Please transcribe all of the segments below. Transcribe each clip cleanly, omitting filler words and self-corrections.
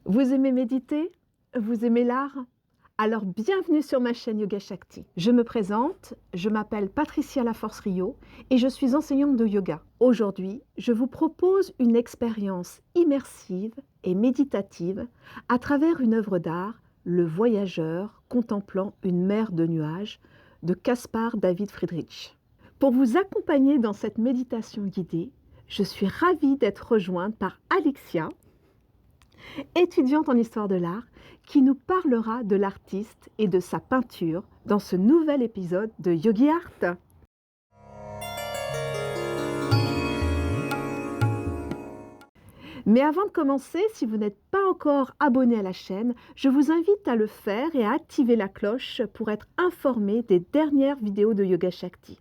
Vous aimez méditer? Vous aimez l'art? Alors bienvenue sur ma chaîne Yoga Shakti. Je me présente, je m'appelle Patricia Laforce-Rio et je suis enseignante de yoga. Aujourd'hui, je vous propose une expérience immersive et méditative à travers une œuvre d'art, Le voyageur contemplant une mer de nuages de Caspar David Friedrich. Pour vous accompagner dans cette méditation guidée, je suis ravie d'être rejointe par Alexia, étudiante en histoire de l'art, qui nous parlera de l'artiste et de sa peinture dans ce nouvel épisode de Yogi Art. Mais avant de commencer, si vous n'êtes pas encore abonné à la chaîne, je vous invite à le faire et à activer la cloche pour être informé des dernières vidéos de Yoga Shakti.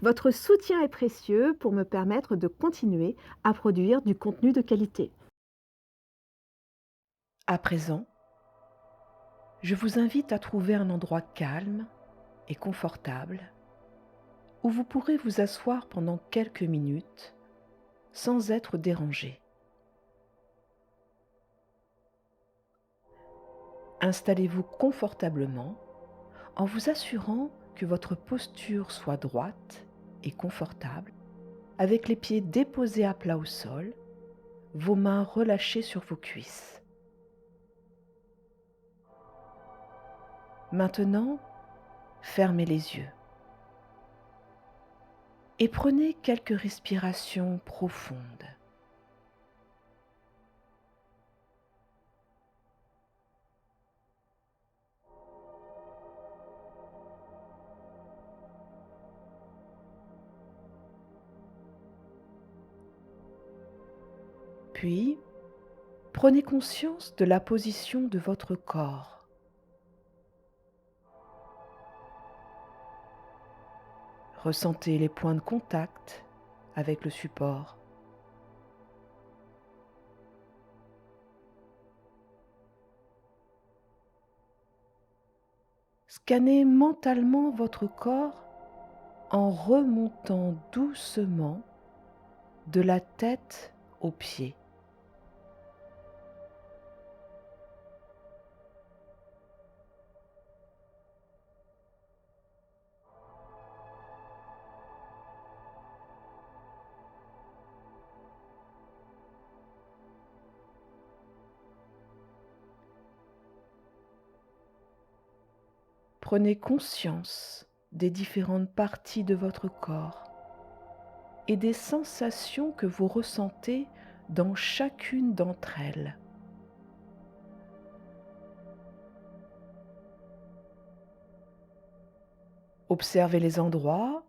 Votre soutien est précieux pour me permettre de continuer à produire du contenu de qualité. À présent, je vous invite à trouver un endroit calme et confortable où vous pourrez vous asseoir pendant quelques minutes sans être dérangé. Installez-vous confortablement en vous assurant que votre posture soit droite et confortable, avec les pieds déposés à plat au sol, vos mains relâchées sur vos cuisses. Maintenant, fermez les yeux et prenez quelques respirations profondes. Puis, prenez conscience de la position de votre corps. Ressentez les points de contact avec le support. Scannez mentalement votre corps en remontant doucement de la tête aux pieds. Prenez conscience des différentes parties de votre corps et des sensations que vous ressentez dans chacune d'entre elles. Observez les endroits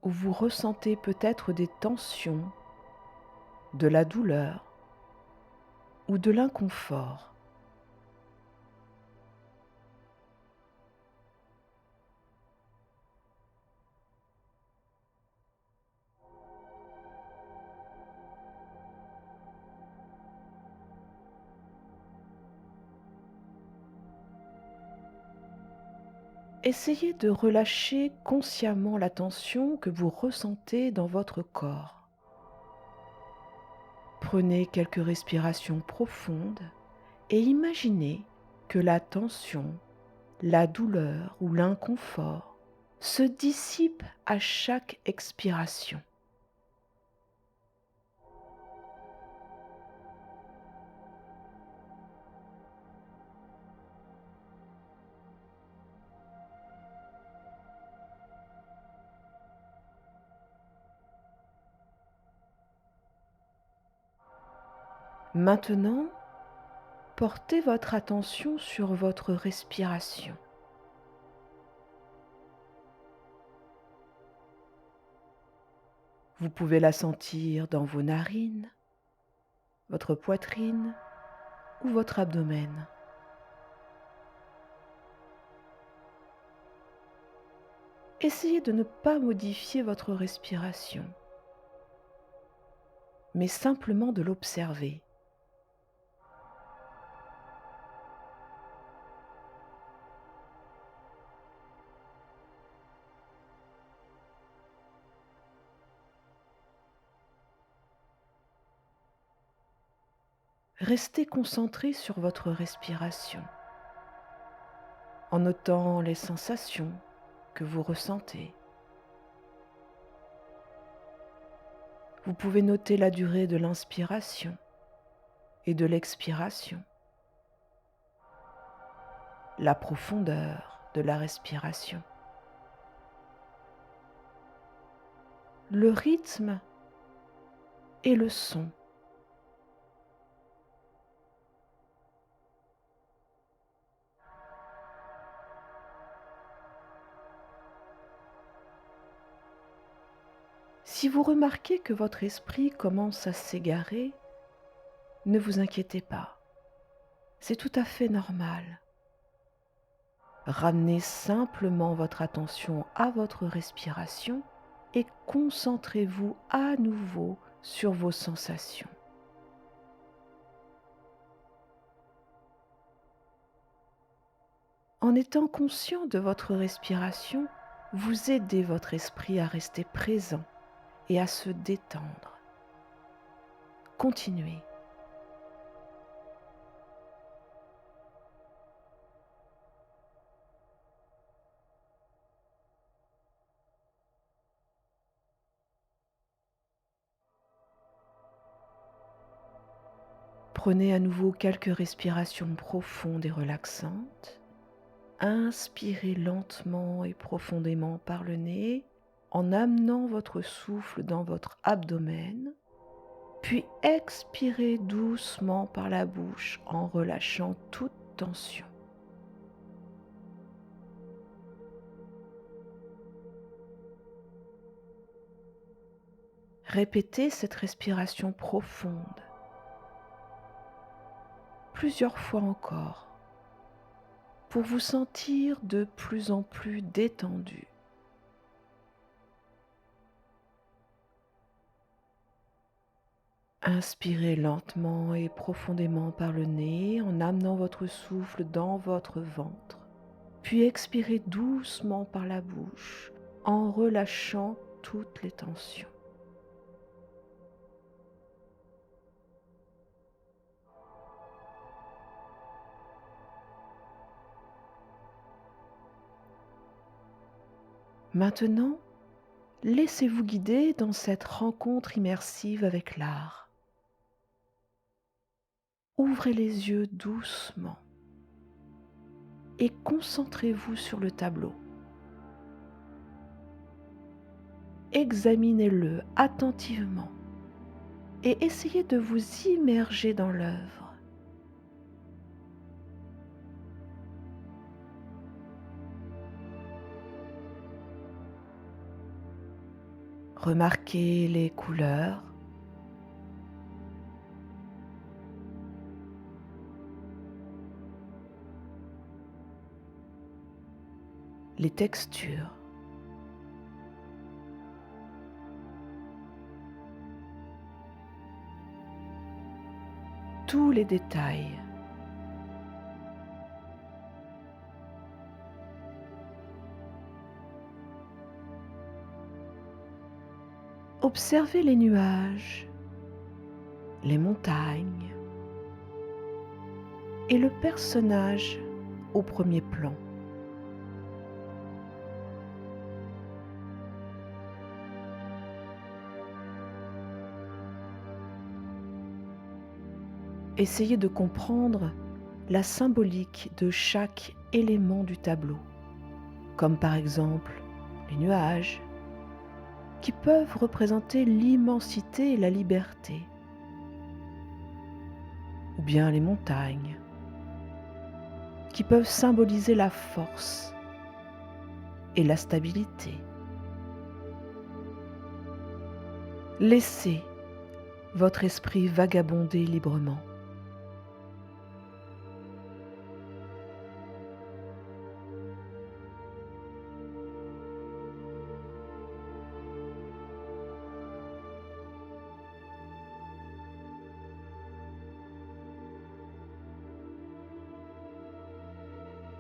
où vous ressentez peut-être des tensions, de la douleur ou de l'inconfort. Essayez de relâcher consciemment la tension que vous ressentez dans votre corps. Prenez quelques respirations profondes et imaginez que la tension, la douleur ou l'inconfort se dissipent à chaque expiration. Maintenant, portez votre attention sur votre respiration. Vous pouvez la sentir dans vos narines, votre poitrine ou votre abdomen. Essayez de ne pas modifier votre respiration, mais simplement de l'observer. Restez concentré sur votre respiration, en notant les sensations que vous ressentez. Vous pouvez noter la durée de l'inspiration et de l'expiration, la profondeur de la respiration, le rythme et le son. Si vous remarquez que votre esprit commence à s'égarer, ne vous inquiétez pas, c'est tout à fait normal. Ramenez simplement votre attention à votre respiration et concentrez-vous à nouveau sur vos sensations. En étant conscient de votre respiration, vous aidez votre esprit à rester présent et à se détendre. Continuez. Prenez à nouveau quelques respirations profondes et relaxantes. Inspirez lentement et profondément par le nez en amenant votre souffle dans votre abdomen, puis expirez doucement par la bouche en relâchant toute tension. Répétez cette respiration profonde plusieurs fois encore pour vous sentir de plus en plus détendu. Inspirez lentement et profondément par le nez en amenant votre souffle dans votre ventre, puis expirez doucement par la bouche en relâchant toutes les tensions. Maintenant, laissez-vous guider dans cette rencontre immersive avec l'art. Ouvrez les yeux doucement et concentrez-vous sur le tableau. Examinez-le attentivement et essayez de vous immerger dans l'œuvre. Remarquez les couleurs, les textures. Tous les détails. Observez les nuages, les montagnes et le personnage au premier plan. Essayez de comprendre la symbolique de chaque élément du tableau, comme par exemple les nuages, qui peuvent représenter l'immensité et la liberté, ou bien les montagnes, qui peuvent symboliser la force et la stabilité. Laissez votre esprit vagabonder librement.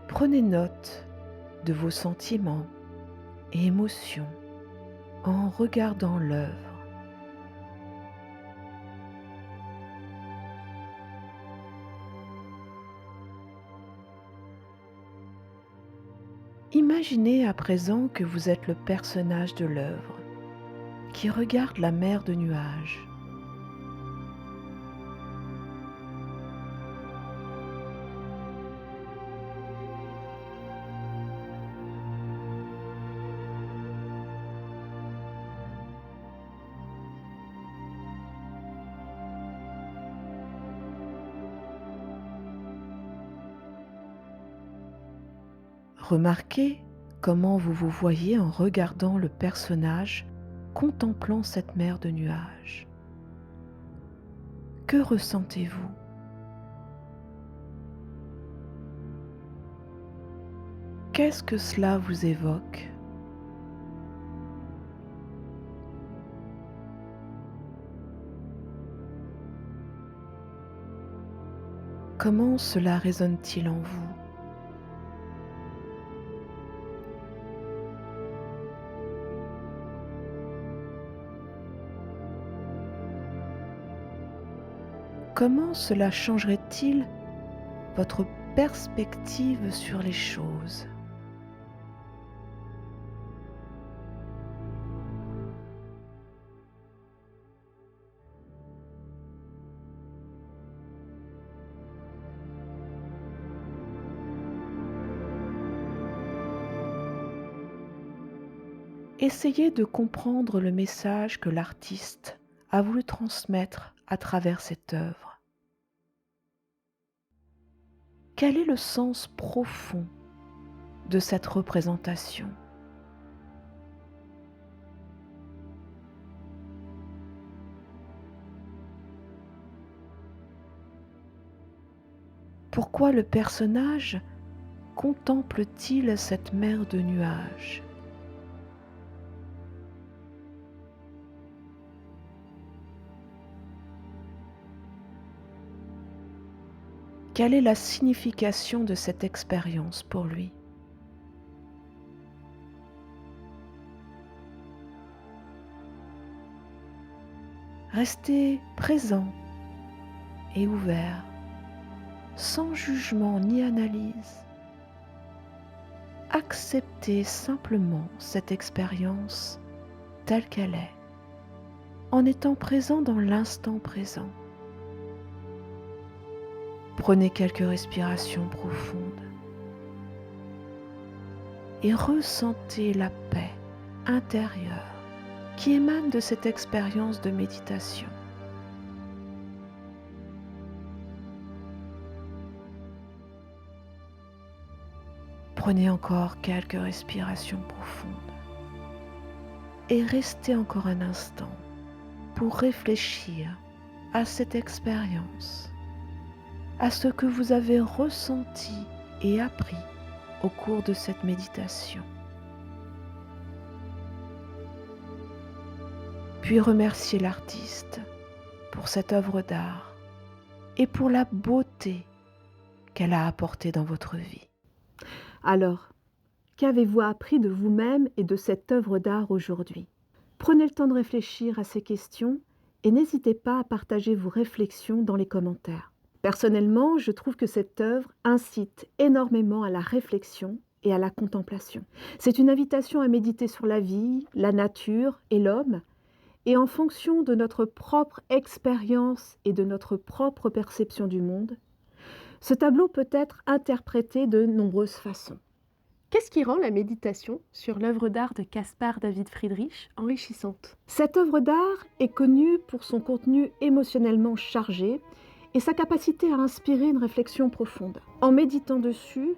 Prenez note de vos sentiments et émotions en regardant l'œuvre. Imaginez à présent que vous êtes le personnage de l'œuvre qui regarde la mer de nuages. Remarquez comment vous vous voyez en regardant le personnage contemplant cette mer de nuages. Que ressentez-vous? Qu'est-ce que cela vous évoque? Comment cela résonne-t-il en vous? Comment cela changerait-il votre perspective sur les choses? Essayez de comprendre le message que l'artiste a voulu transmettre à travers cette œuvre. Quel est le sens profond de cette représentation? Pourquoi le personnage contemple-t-il cette mer de nuages? Quelle est la signification de cette expérience pour lui? Restez présent et ouvert, sans jugement ni analyse. Acceptez simplement cette expérience telle qu'elle est, en étant présent dans l'instant présent. Prenez quelques respirations profondes et ressentez la paix intérieure qui émane de cette expérience de méditation. Prenez encore quelques respirations profondes et restez encore un instant pour réfléchir à cette expérience, à ce que vous avez ressenti et appris au cours de cette méditation. Puis remerciez l'artiste pour cette œuvre d'art et pour la beauté qu'elle a apportée dans votre vie. Alors, qu'avez-vous appris de vous-même et de cette œuvre d'art aujourd'hui? Prenez le temps de réfléchir à ces questions et n'hésitez pas à partager vos réflexions dans les commentaires. Personnellement, je trouve que cette œuvre incite énormément à la réflexion et à la contemplation. C'est une invitation à méditer sur la vie, la nature et l'homme, et en fonction de notre propre expérience et de notre propre perception du monde, ce tableau peut être interprété de nombreuses façons. Qu'est-ce qui rend la méditation sur l'œuvre d'art de Caspar David Friedrich enrichissante? Cette œuvre d'art est connue pour son contenu émotionnellement chargé et sa capacité à inspirer une réflexion profonde. En méditant dessus,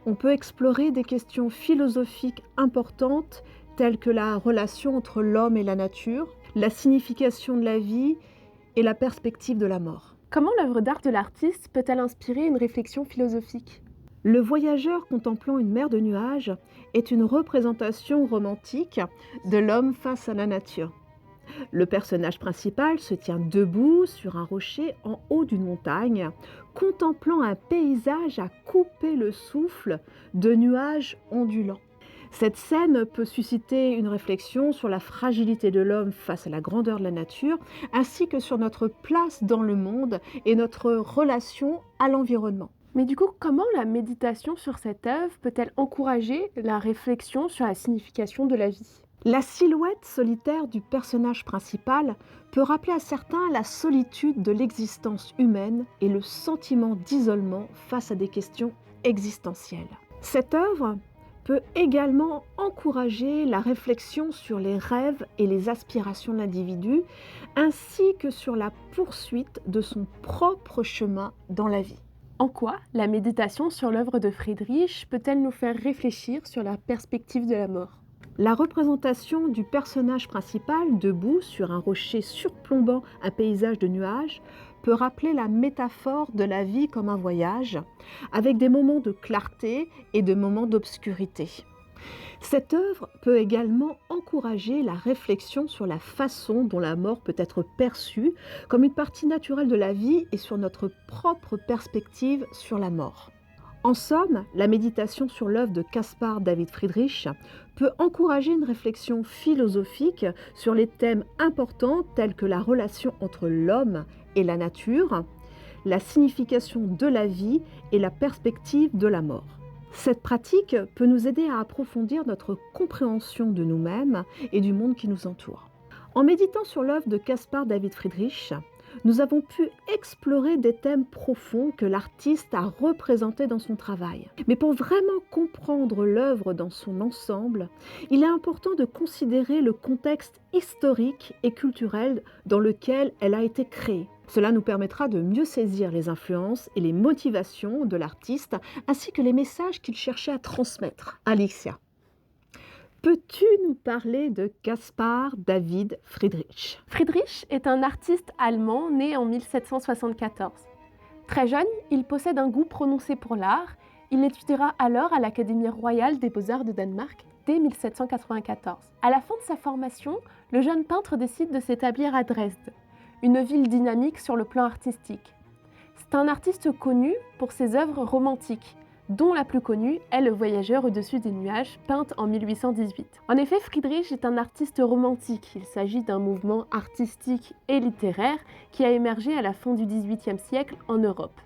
on peut explorer des questions philosophiques importantes telles que la relation entre l'homme et la nature, la signification de la vie et la perspective de la mort. Comment l'œuvre d'art de l'artiste peut-elle inspirer une réflexion philosophique? Le voyageur contemplant une mer de nuages est une représentation romantique de l'homme face à la nature. Le personnage principal se tient debout sur un rocher en haut d'une montagne, contemplant un paysage à couper le souffle de nuages ondulants. Cette scène peut susciter une réflexion sur la fragilité de l'homme face à la grandeur de la nature, ainsi que sur notre place dans le monde et notre relation à l'environnement. Mais du coup, comment la méditation sur cette œuvre peut-elle encourager la réflexion sur la signification de la vie? La silhouette solitaire du personnage principal peut rappeler à certains la solitude de l'existence humaine et le sentiment d'isolement face à des questions existentielles. Cette œuvre peut également encourager la réflexion sur les rêves et les aspirations de l'individu, ainsi que sur la poursuite de son propre chemin dans la vie. En quoi la méditation sur l'œuvre de Friedrich peut-elle nous faire réfléchir sur la perspective de la mort? La représentation du personnage principal debout sur un rocher surplombant un paysage de nuages peut rappeler la métaphore de la vie comme un voyage, avec des moments de clarté et de moments d'obscurité. Cette œuvre peut également encourager la réflexion sur la façon dont la mort peut être perçue comme une partie naturelle de la vie et sur notre propre perspective sur la mort. En somme, la méditation sur l'œuvre de Caspar David Friedrich peut encourager une réflexion philosophique sur les thèmes importants tels que la relation entre l'homme et la nature, la signification de la vie et la perspective de la mort. Cette pratique peut nous aider à approfondir notre compréhension de nous-mêmes et du monde qui nous entoure. En méditant sur l'œuvre de Caspar David Friedrich, nous avons pu explorer des thèmes profonds que l'artiste a représentés dans son travail. Mais pour vraiment comprendre l'œuvre dans son ensemble, il est important de considérer le contexte historique et culturel dans lequel elle a été créée. Cela nous permettra de mieux saisir les influences et les motivations de l'artiste, ainsi que les messages qu'il cherchait à transmettre. Alicia, peux-tu nous parler de Caspar David Friedrich? Friedrich est un artiste allemand né en 1774. Très jeune, il possède un goût prononcé pour l'art. Il étudiera alors à l'Académie royale des beaux-arts de Danemark dès 1794. À la fin de sa formation, le jeune peintre décide de s'établir à Dresde, une ville dynamique sur le plan artistique. C'est un artiste connu pour ses œuvres romantiques, dont la plus connue est Le Voyageur au-dessus des nuages, peinte en 1818. En effet, Friedrich est un artiste romantique. Il s'agit d'un mouvement artistique et littéraire qui a émergé à la fin du XVIIIe siècle en Europe.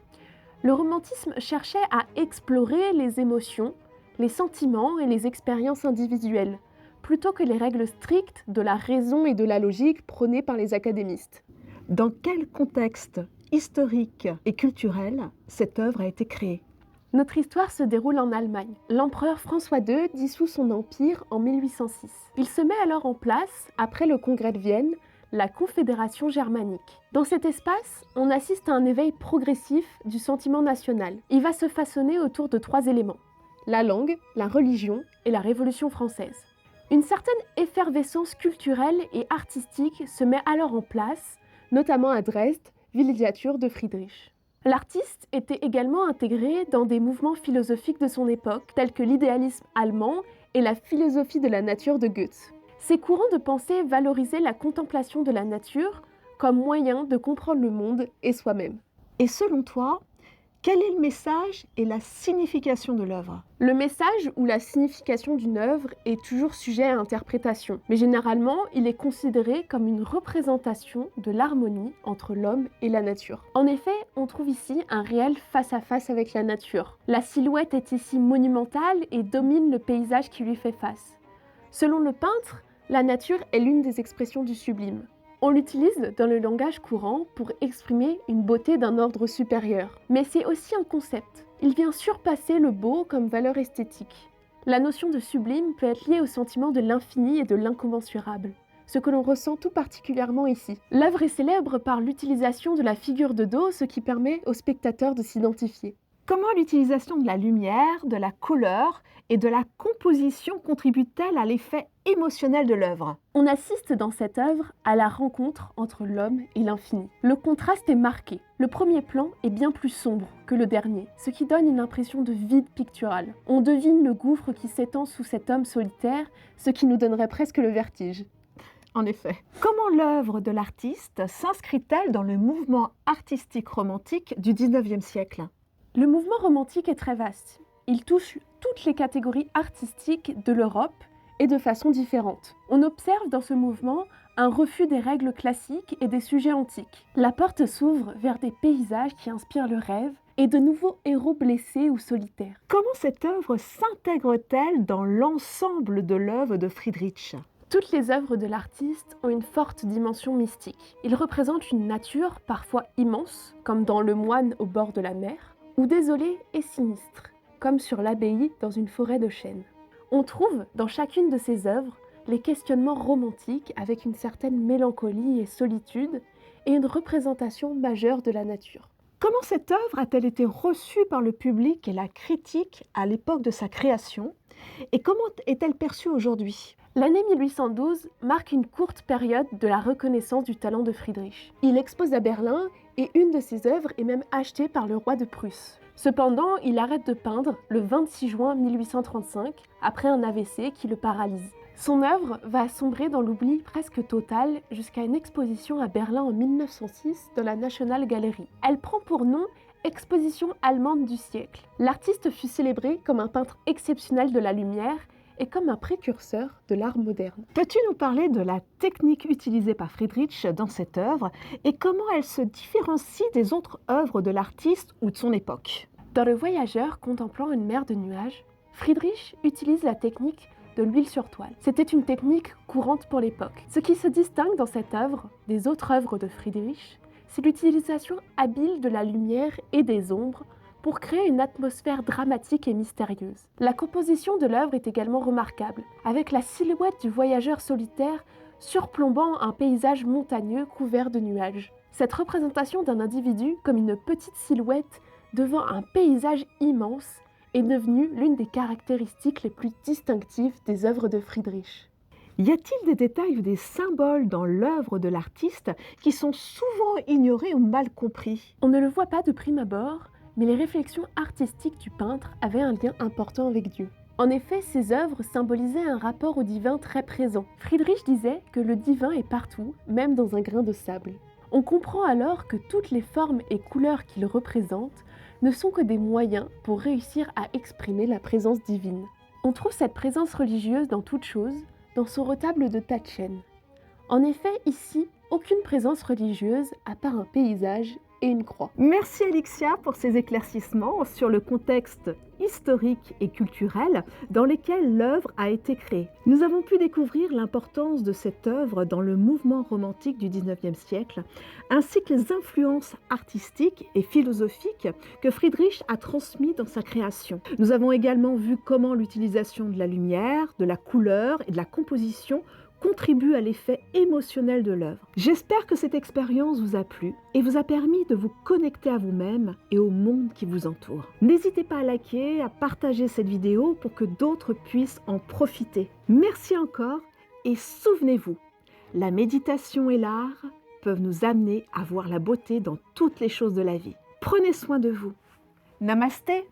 Le romantisme cherchait à explorer les émotions, les sentiments et les expériences individuelles, plutôt que les règles strictes de la raison et de la logique prônées par les académistes. Dans quel contexte historique et culturel cette œuvre a été créée? Notre histoire se déroule en Allemagne. L'empereur François II dissout son empire en 1806. Il se met alors en place, après le congrès de Vienne, la Confédération germanique. Dans cet espace, on assiste à un éveil progressif du sentiment national. Il va se façonner autour de 3 éléments: la langue, la religion et la Révolution française. Une certaine effervescence culturelle et artistique se met alors en place, notamment à Dresde, villégiature de Friedrich. L'artiste était également intégré dans des mouvements philosophiques de son époque, tels que l'idéalisme allemand et la philosophie de la nature de Goethe. Ces courants de pensée valorisaient la contemplation de la nature comme moyen de comprendre le monde et soi-même. Et selon toi, quel est le message et la signification de l'œuvre? Le message ou la signification d'une œuvre est toujours sujet à interprétation, mais généralement, il est considéré comme une représentation de l'harmonie entre l'homme et la nature. En effet, on trouve ici un réel face-à-face avec la nature. La silhouette est ici monumentale et domine le paysage qui lui fait face. Selon le peintre, la nature est l'une des expressions du sublime. On l'utilise dans le langage courant pour exprimer une beauté d'un ordre supérieur. Mais c'est aussi un concept. Il vient surpasser le beau comme valeur esthétique. La notion de sublime peut être liée au sentiment de l'infini et de l'incommensurable, ce que l'on ressent tout particulièrement ici. L'œuvre est célèbre par l'utilisation de la figure de dos, ce qui permet aux spectateurs de s'identifier. Comment l'utilisation de la lumière, de la couleur et de la composition contribue-t-elle à l'effet émotionnel de l'œuvre? On assiste dans cette œuvre à la rencontre entre l'homme et l'infini. Le contraste est marqué. Le premier plan est bien plus sombre que le dernier, ce qui donne une impression de vide pictural. On devine le gouffre qui s'étend sous cet homme solitaire, ce qui nous donnerait presque le vertige. En effet. Comment l'œuvre de l'artiste s'inscrit-elle dans le mouvement artistique romantique du XIXe siècle? Le mouvement romantique est très vaste. Il touche toutes les catégories artistiques de l'Europe et de façon différente. On observe dans ce mouvement un refus des règles classiques et des sujets antiques. La porte s'ouvre vers des paysages qui inspirent le rêve et de nouveaux héros blessés ou solitaires. Comment cette œuvre s'intègre-t-elle dans l'ensemble de l'œuvre de Friedrich ? Toutes les œuvres de l'artiste ont une forte dimension mystique. Ils représentent une nature parfois immense, comme dans Le Moine au bord de la mer, ou désolée et sinistre, comme sur l'abbaye dans une forêt de chênes. On trouve dans chacune de ces œuvres les questionnements romantiques avec une certaine mélancolie et solitude et une représentation majeure de la nature. Comment cette œuvre a-t-elle été reçue par le public et la critique à l'époque de sa création? Et comment est-elle perçue aujourd'hui? L'année 1812 marque une courte période de la reconnaissance du talent de Friedrich. Il expose à Berlin et une de ses œuvres est même achetée par le roi de Prusse. Cependant, il arrête de peindre le 26 juin 1835 après un AVC qui le paralyse. Son œuvre va sombrer dans l'oubli presque total jusqu'à une exposition à Berlin en 1906 dans la National Gallery. Elle prend pour nom Exposition allemande du siècle. L'artiste fut célébré comme un peintre exceptionnel de la lumière et comme un précurseur de l'art moderne. Peux-tu nous parler de la technique utilisée par Friedrich dans cette œuvre et comment elle se différencie des autres œuvres de l'artiste ou de son époque? Dans Le Voyageur contemplant une mer de nuages, Friedrich utilise la technique de l'huile sur toile. C'était une technique courante pour l'époque. Ce qui se distingue dans cette œuvre des autres œuvres de Friedrich, c'est l'utilisation habile de la lumière et des ombres pour créer une atmosphère dramatique et mystérieuse. La composition de l'œuvre est également remarquable, avec la silhouette du voyageur solitaire surplombant un paysage montagneux couvert de nuages. Cette représentation d'un individu comme une petite silhouette devant un paysage immense est devenue l'une des caractéristiques les plus distinctives des œuvres de Friedrich. Y a-t-il des détails ou des symboles dans l'œuvre de l'artiste qui sont souvent ignorés ou mal compris? On ne le voit pas de prime abord, mais les réflexions artistiques du peintre avaient un lien important avec Dieu. En effet, ses œuvres symbolisaient un rapport au divin très présent. Friedrich disait que le divin est partout, même dans un grain de sable. On comprend alors que toutes les formes et couleurs qu'il représente ne sont que des moyens pour réussir à exprimer la présence divine. On trouve cette présence religieuse dans toute chose, dans son retable de Taschen. En effet, ici, aucune présence religieuse à part un paysage et une croix. Merci Alexia pour ces éclaircissements sur le contexte historique et culturel dans lequel l'œuvre a été créée. Nous avons pu découvrir l'importance de cette œuvre dans le mouvement romantique du XIXe siècle, ainsi que les influences artistiques et philosophiques que Friedrich a transmis dans sa création. Nous avons également vu comment l'utilisation de la lumière, de la couleur et de la composition contribue à l'effet émotionnel de l'œuvre. J'espère que cette expérience vous a plu et vous a permis de vous connecter à vous-même et au monde qui vous entoure. N'hésitez pas à liker, à partager cette vidéo pour que d'autres puissent en profiter. Merci encore et souvenez-vous, la méditation et l'art peuvent nous amener à voir la beauté dans toutes les choses de la vie. Prenez soin de vous. Namasté!